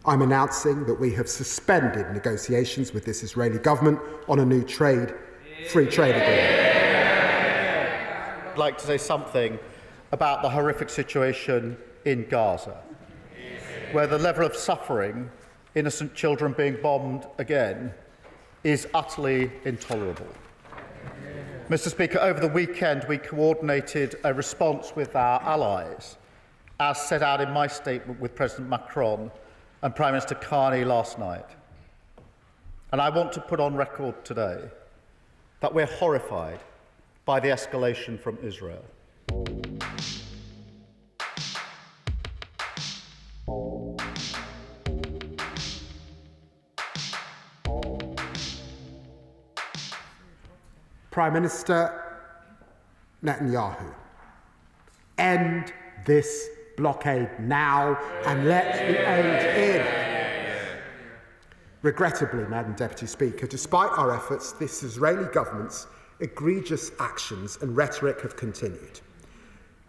I'm announcing that we have suspended negotiations with this Israeli government on a new free trade agreement. I'd like to say something about the horrific situation in Gaza, where the level of suffering, innocent children being bombed again, is utterly intolerable. Mr. Speaker, over the weekend we coordinated a response with our allies, as set out in my statement with President Macron and Prime Minister Carney last night. And I want to put on record today that we're horrified by the escalation from Israel. Prime Minister Netanyahu, end this blockade now and let the aid in. Regrettably, Madam Deputy Speaker, despite our efforts, this Israeli government's egregious actions and rhetoric have continued.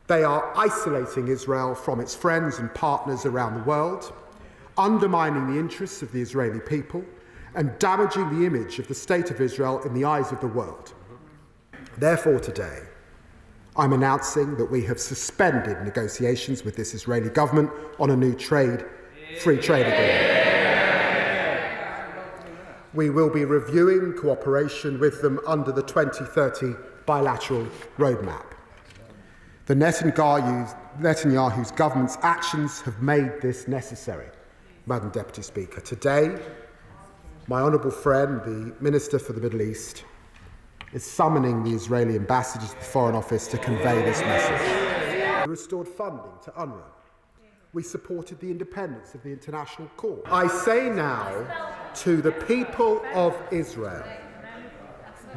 They are isolating Israel from its friends and partners around the world, undermining the interests of the Israeli people, and damaging the image of the State of Israel in the eyes of the world. Therefore, today, I'm announcing that we have suspended negotiations with this Israeli government on a new free trade agreement. We will be reviewing cooperation with them under the 2030 bilateral roadmap. The Netanyahu's government's actions have made this necessary, Madam Deputy Speaker. Today, my honourable friend, the Minister for the Middle East, is summoning the Israeli ambassador to the Foreign Office to convey this message. We restored funding to UNRWA. We supported the independence of the International Court. I say now to the people of Israel,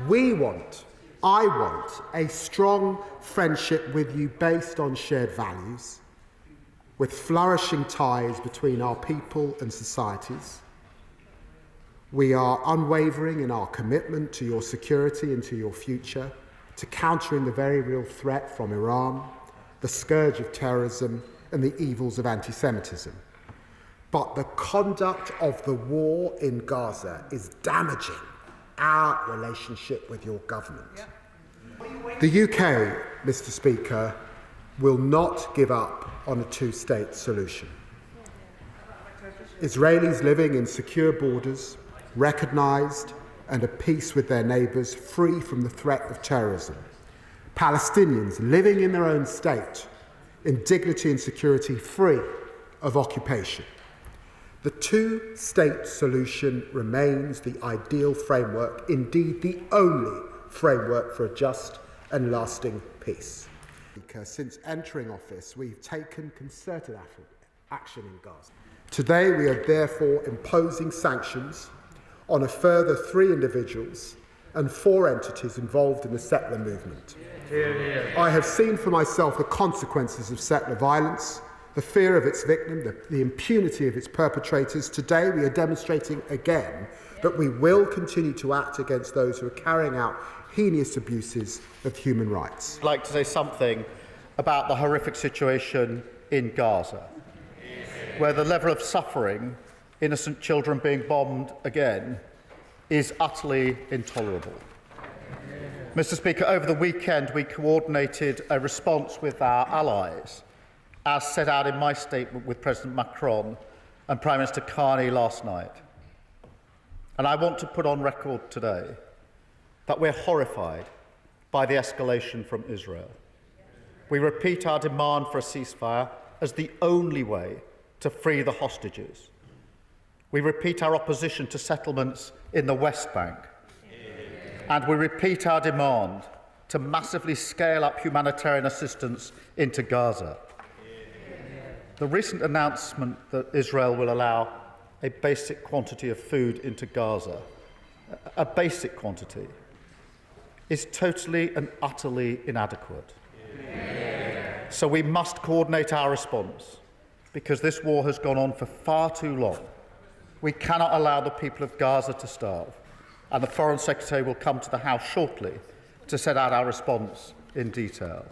I want a strong friendship with you based on shared values, with flourishing ties between our people and societies. We are unwavering in our commitment to your security and to your future, to countering the very real threat from Iran, the scourge of terrorism, and the evils of anti-Semitism. But the conduct of the war in Gaza is damaging our relationship with your government. The UK, Mr. Speaker, will not give up on a two-state solution. Israelis living in secure borders, recognised and at peace with their neighbours, free from the threat of terrorism. Palestinians living in their own state, in dignity and security, free of occupation. The two-state solution remains the ideal framework, indeed the only framework for a just and lasting peace. Since entering office, we've taken concerted action in Gaza. Today, we are therefore imposing sanctions on a further 3 individuals and 4 entities involved in the settler movement. I have seen for myself the consequences of settler violence, the fear of its victim, the impunity of its perpetrators. Today, we are demonstrating again that we will continue to act against those who are carrying out heinous abuses of human rights. I'd like to say something about the horrific situation in Gaza, where the level of suffering, innocent children being bombed again, is utterly intolerable. Mr. Speaker, over the weekend we coordinated a response with our allies, as set out in my statement with President Macron and Prime Minister Carney last night. And I want to put on record today that we're horrified by the escalation from Israel. We repeat our demand for a ceasefire as the only way to free the hostages. We repeat our opposition to settlements in the West Bank. And we repeat our demand to massively scale up humanitarian assistance into Gaza. The recent announcement that Israel will allow a basic quantity of food into Gaza, a basic quantity, is totally and utterly inadequate. So we must coordinate our response, because this war has gone on for far too long. We cannot allow the people of Gaza to starve, and the Foreign Secretary will come to the House shortly to set out our response in detail.